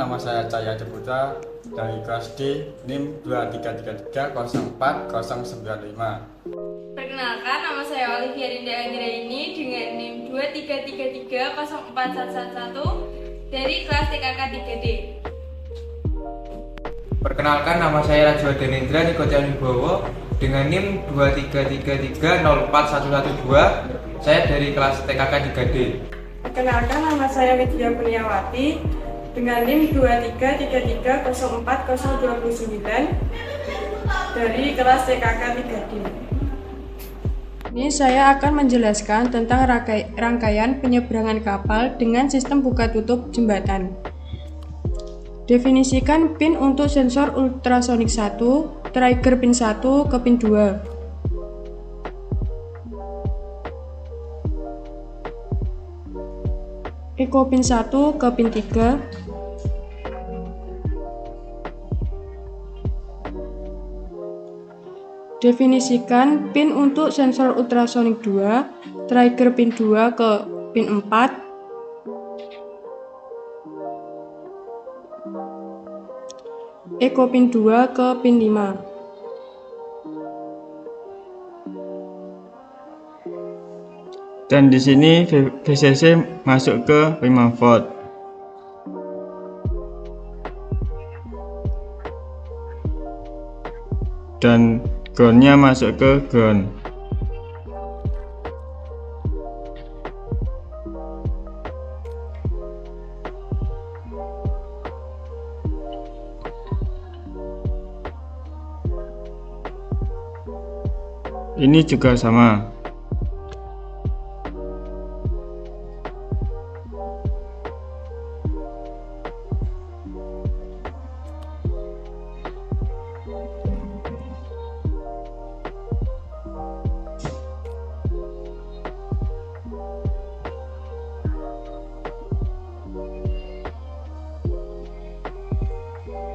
nama saya Cahya Putra dari kelas D NIM 23330495. Perkenalkan, nama saya Olivia Rinda Anggraini dengan NIM 23330411 dari kelas TKK 3D. Perkenalkan, nama saya Rajwa Danendra Nikotian Wibowo dengan NIM 2333041112. Saya dari kelas TKK 3D. Perkenalkan, nama saya Widya Kurniawati dengan NIM 2333040029 dari kelas TKK 3D. Ini saya akan menjelaskan tentang rangkaian penyeberangan kapal dengan sistem buka tutup jembatan. Definisikan pin untuk sensor ultrasonik 1, trigger pin 1 ke pin 2. Echo pin 1 ke pin 3. Definisikan pin untuk sensor ultrasonik 2, trigger pin 2 ke pin 4. Echo pin 2 ke pin 5. Dan di sini VCC masuk ke 5 volt. Dan groundnya masuk ke ground. Ini juga sama.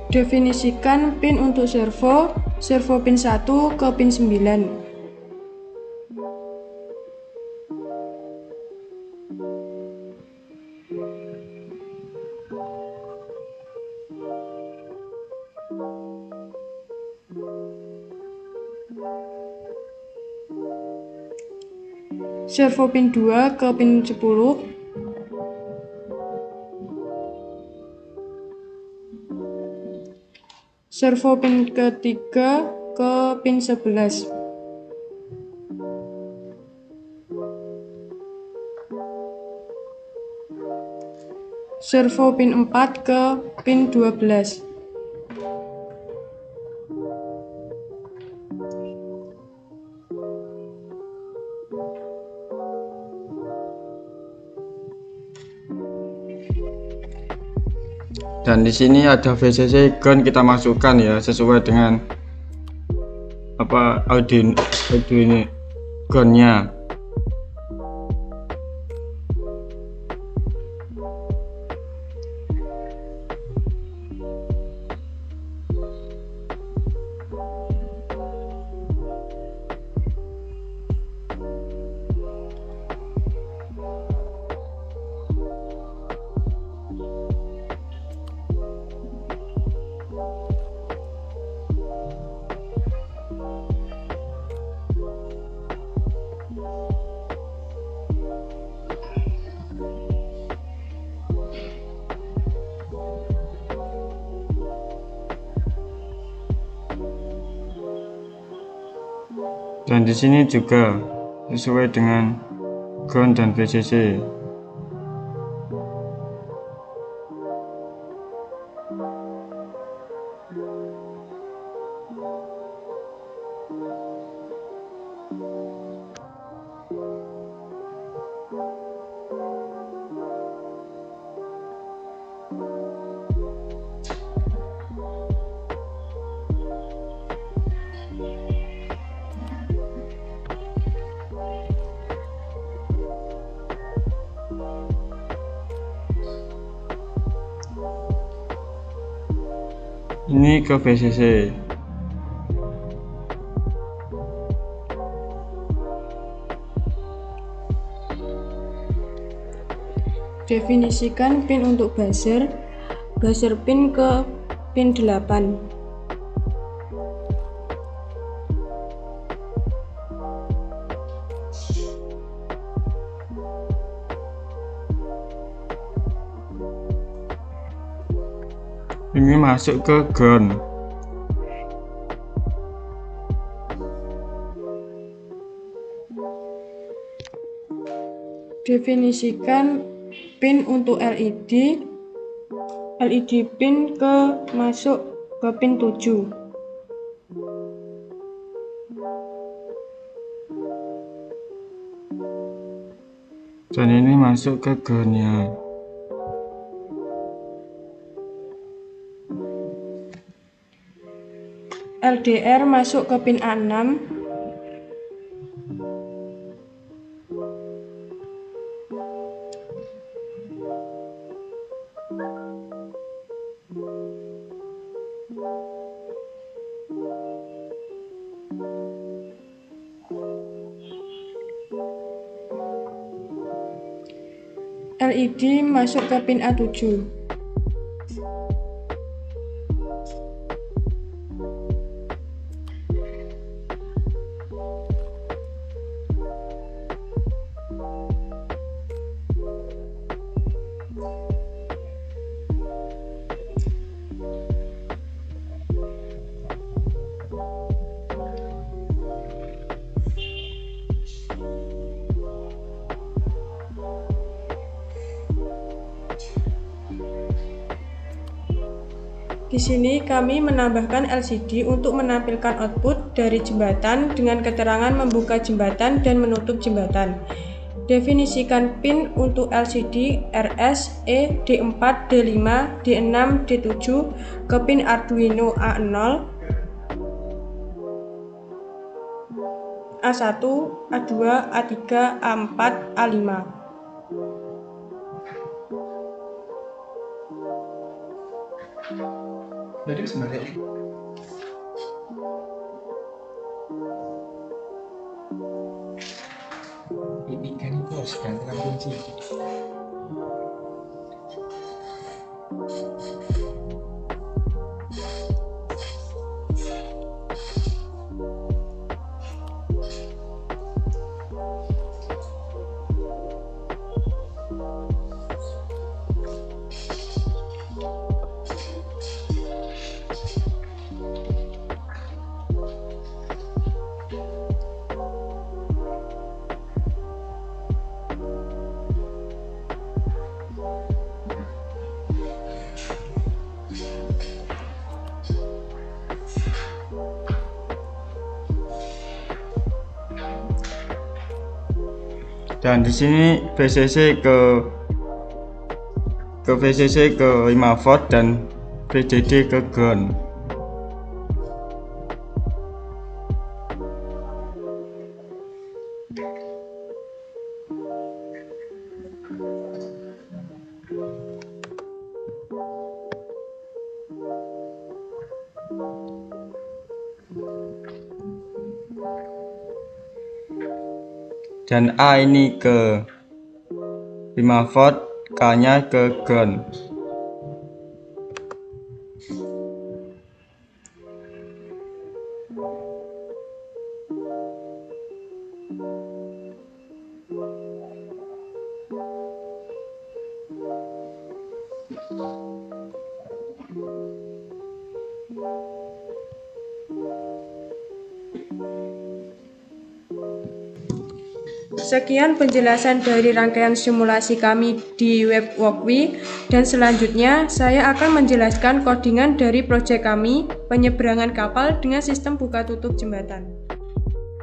Definisikan pin untuk servo pin 1 ke pin 9. Servo pin 2 ke pin 10. Servo pin ketiga ke pin 11. Servo pin 4 ke pin 12. Dan di sini ada VCC ground, kita masukkan ya sesuai dengan audio ini groundnya. Dan di sini juga sesuai dengan ground dan VCC. Ini ke VCC. Definisikan pin untuk buzzer buzzer pin ke pin 8. Ini masuk ke ground. Definisikan pin untuk LED pin masuk ke pin 7. Dan ini masuk ke groundnya. LDR masuk ke pin A6. LED masuk ke pin A7. Di sini kami menambahkan LCD untuk menampilkan output dari jembatan dengan keterangan membuka jembatan dan menutup jembatan. Definisikan pin untuk LCD RS, E, D4, D5, D6, D7 ke pin Arduino A0, A1, A2, A3, A4, A5. Jadi sebenarnya ini kan itu harus gantikan kunci. Dan di sini VCC ke VCC ke 5 volt dan VDD ke ground. Dan A ini ke 5 volt, K nya ke ground. Sekian penjelasan dari rangkaian simulasi kami di web Walkwi, dan selanjutnya saya akan menjelaskan codingan dari proyek kami, penyeberangan kapal dengan sistem buka tutup jembatan.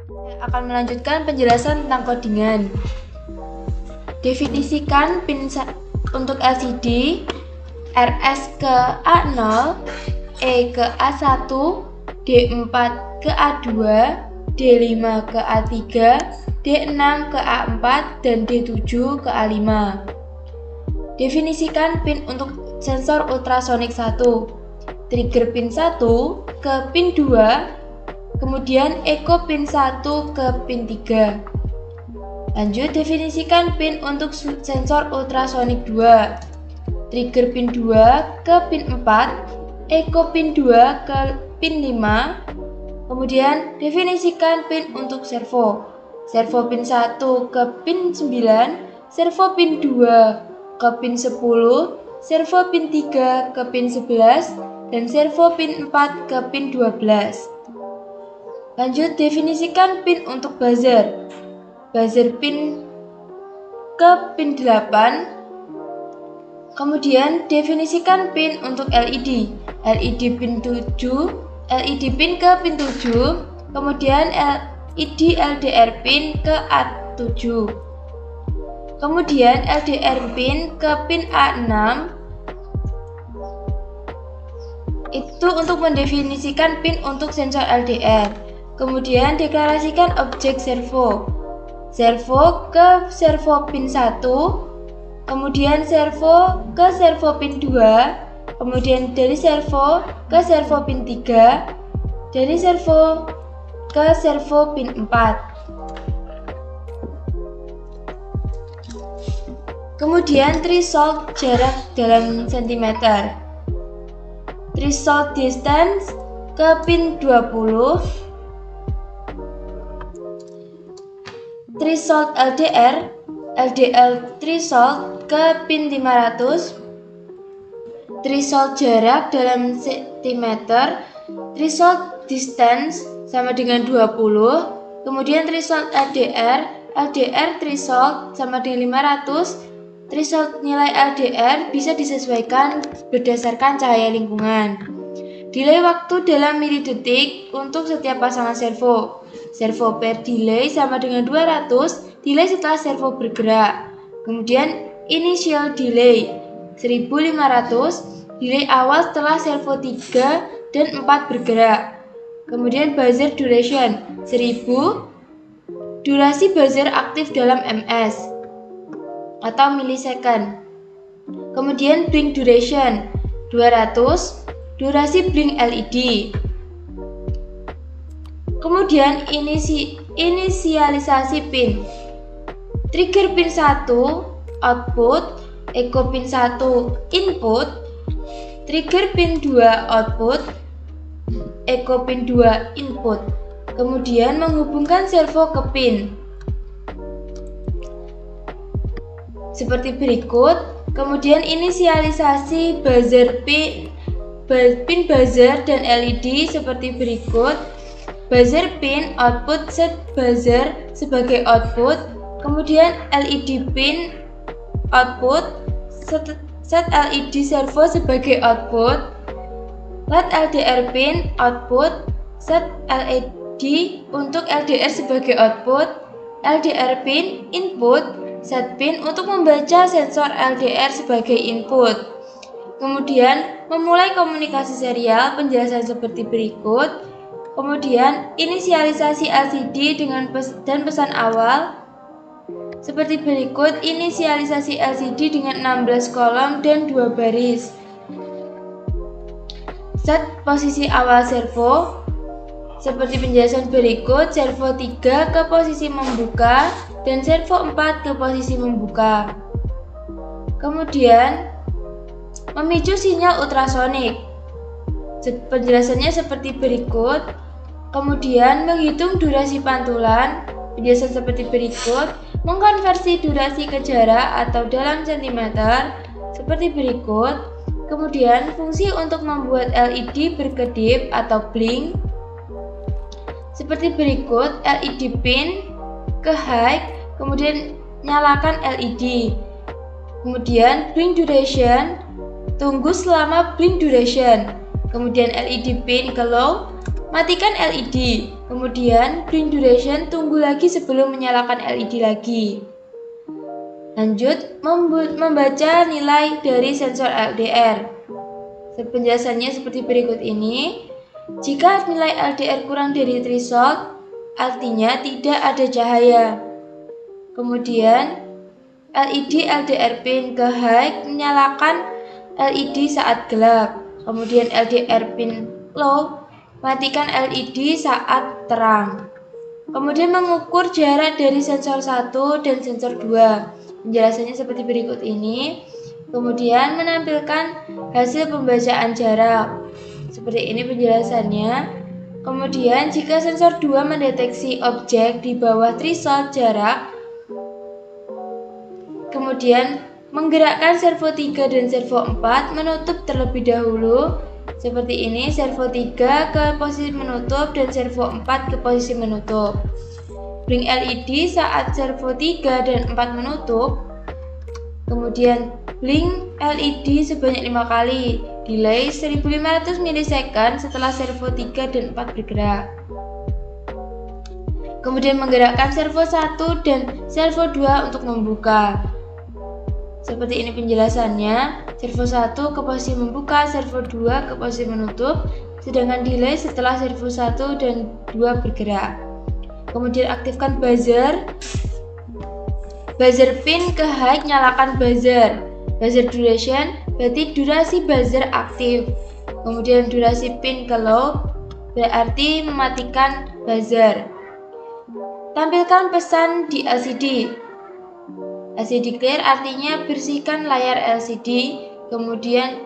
Saya akan melanjutkan penjelasan tentang codingan. Definisikan pin untuk LCD RS ke A0, E ke A1, D4 ke A2, D5 ke A3, D6 ke A4, dan D7 ke A5. Definisikan pin untuk sensor ultrasonik 1. Trigger pin 1 ke pin 2, kemudian echo pin 1 ke pin 3. Lanjut, definisikan pin untuk sensor ultrasonik 2. trigger pin 2 ke pin 4, echo pin 2 ke pin 5. Kemudian definisikan pin untuk servo. Servo pin 1 ke pin 9, servo pin 2 ke pin 10, servo pin 3 ke pin 11, dan servo pin 4 ke pin 12. Lanjut definisikan pin untuk buzzer. Buzzer pin ke pin 8. Kemudian definisikan pin untuk LED. LED pin 7, LED pin ke pin 7, kemudian LED LDR pin ke A7. Kemudian LDR pin ke pin A6. Itu untuk mendefinisikan pin untuk sensor LDR. Kemudian deklarasikan objek servo. Servo ke servo pin 1, kemudian servo ke servo pin 2, kemudian dari servo ke servo pin 3, dari servo ke servo pin 4. Kemudian threshold jarak dalam sentimeter. Threshold distance ke pin 20. Threshold LDR, LDL threshold ke pin 500. Threshold jarak dalam sentimeter, threshold distance sama dengan 20. Kemudian threshold LDR, LDR threshold sama dengan 500. Threshold nilai LDR bisa disesuaikan berdasarkan cahaya lingkungan. Delay waktu dalam milidetik untuk setiap pasangan servo. Servo per delay sama dengan 200, delay setelah servo bergerak. Kemudian initial delay 1500, delay awal setelah servo 3 dan 4 bergerak. Kemudian buzzer duration 1000, durasi buzzer aktif dalam ms atau millisecond. Kemudian blink duration 200, durasi blink LED. Kemudian inisialisasi pin. Trigger pin 1 output, echo pin 1 input, trigger pin 2 output, echo pin 2 input. Kemudian menghubungkan servo ke pin seperti berikut. Kemudian inisialisasi buzzer pin buzzer dan LED seperti berikut. Buzzer pin output set buzzer sebagai output, kemudian LED pin output set LED servo sebagai output, LED LDR pin output set LED untuk LDR sebagai output, LDR pin input set pin untuk membaca sensor LDR sebagai input. Kemudian memulai komunikasi serial, penjelasan seperti berikut. Kemudian inisialisasi LCD dan pesan awal seperti berikut. Inisialisasi LCD dengan 16 kolom dan 2 baris. Set posisi awal servo seperti penjelasan berikut. Servo 3 ke posisi membuka dan servo 4 ke posisi membuka. Kemudian memicu sinyal ultrasonik. Penjelasannya seperti berikut. Kemudian menghitung durasi pantulan, penjelasan seperti berikut. Mengkonversi durasi ke jarak atau dalam sentimeter seperti berikut. Kemudian fungsi untuk membuat LED berkedip atau blink seperti berikut. LED pin ke high, kemudian nyalakan LED. Kemudian blink duration, tunggu selama blink duration. Kemudian LED pin ke low, matikan LED. Kemudian blink duration, tunggu lagi sebelum menyalakan LED lagi. Lanjut membaca nilai dari sensor LDR. Penjelasannya seperti berikut ini. Jika nilai LDR kurang dari threshold, artinya tidak ada cahaya. Kemudian LED LDR pin ke high, menyalakan LED saat gelap. Kemudian LDR pin low, matikan LED saat terang. Kemudian mengukur jarak dari sensor 1 dan sensor 2. Penjelasannya seperti berikut ini. Kemudian menampilkan hasil pembacaan jarak. Seperti ini penjelasannya. Kemudian jika sensor 2 mendeteksi objek di bawah threshold jarak, kemudian menggerakkan servo 3 dan servo 4 menutup terlebih dahulu. Seperti ini, servo 3 ke posisi menutup dan servo 4 ke posisi menutup. Blink LED saat servo 3 dan 4 menutup. Kemudian blink LED sebanyak 5 kali, delay 1500 milisecond setelah servo 3 dan 4 bergerak. Kemudian menggerakkan servo 1 dan servo 2 untuk membuka. Seperti ini penjelasannya, servo 1 ke posisi membuka, servo 2 ke posisi menutup, sedangkan delay setelah servo 1 dan 2 bergerak. Kemudian aktifkan buzzer. Buzzer pin ke high, nyalakan buzzer. Buzzer duration berarti durasi buzzer aktif. Kemudian durasi pin ke low berarti mematikan buzzer. Tampilkan pesan di LCD. LCD clear artinya bersihkan layar LCD. Kemudian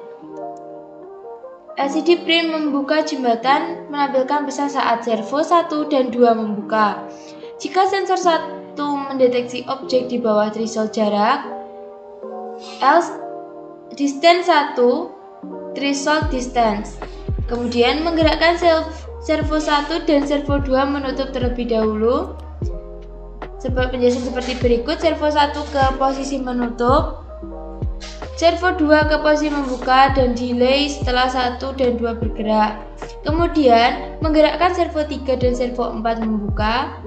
LCD print membuka jembatan menampilkan pesan saat servo 1 dan 2 membuka. Jika sensor 1 mendeteksi objek di bawah threshold jarak, distance 1, threshold distance. Kemudian menggerakkan servo 1 dan servo 2 menutup terlebih dahulu. Penjelasan seperti berikut, servo 1 ke posisi menutup, servo 2 ke posisi membuka, dan delay setelah 1 dan 2 bergerak. Kemudian menggerakkan servo 3 dan servo 4 membuka.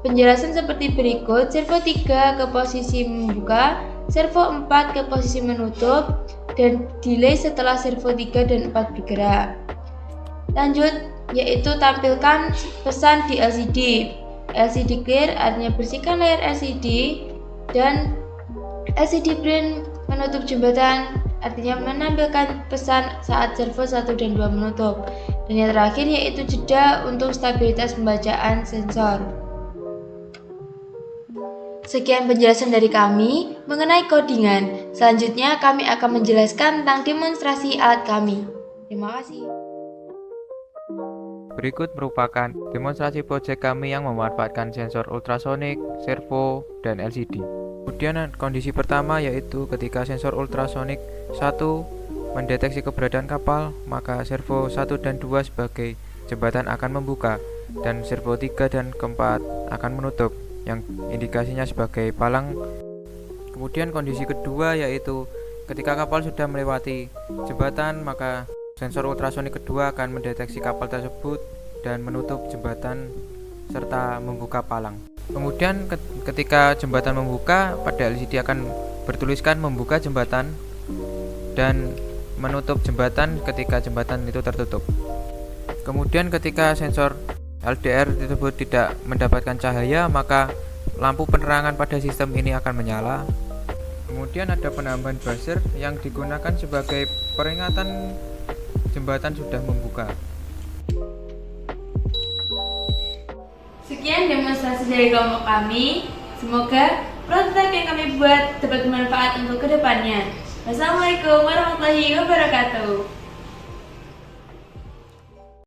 Penjelasan seperti berikut, servo 3 ke posisi membuka, servo 4 ke posisi menutup, dan delay setelah servo 3 dan 4 bergerak. Lanjut, yaitu tampilkan pesan di LCD. LCD clear artinya bersihkan layar LCD, dan LCD print menutup jembatan artinya menampilkan pesan saat servo 1 dan 2 menutup. Dan yang terakhir yaitu jeda untuk stabilitas pembacaan sensor. Sekian penjelasan dari kami mengenai codingan. Selanjutnya kami akan menjelaskan tentang demonstrasi alat kami. Terima kasih. Berikut merupakan demonstrasi proyek kami yang memanfaatkan sensor ultrasonik, servo, dan LCD. Kemudian kondisi pertama yaitu ketika sensor ultrasonik 1 mendeteksi keberadaan kapal, maka servo 1 dan 2 sebagai jembatan akan membuka, dan servo 3 dan keempat akan menutup, yang indikasinya sebagai palang. Kemudian kondisi kedua yaitu ketika kapal sudah melewati jembatan, maka sensor ultrasonik kedua akan mendeteksi kapal tersebut dan menutup jembatan serta membuka palang. Kemudian ketika jembatan membuka, pada LCD akan bertuliskan membuka jembatan dan menutup jembatan ketika jembatan itu tertutup. Kemudian ketika sensor LDR tersebut tidak mendapatkan cahaya, maka lampu penerangan pada sistem ini akan menyala. Kemudian ada penambahan buzzer yang digunakan sebagai peringatan jembatan sudah membuka. Sekian demonstrasi dari kelompok kami. Semoga prototipe yang kami buat dapat bermanfaat untuk kedepannya. Wassalamualaikum warahmatullahi wabarakatuh.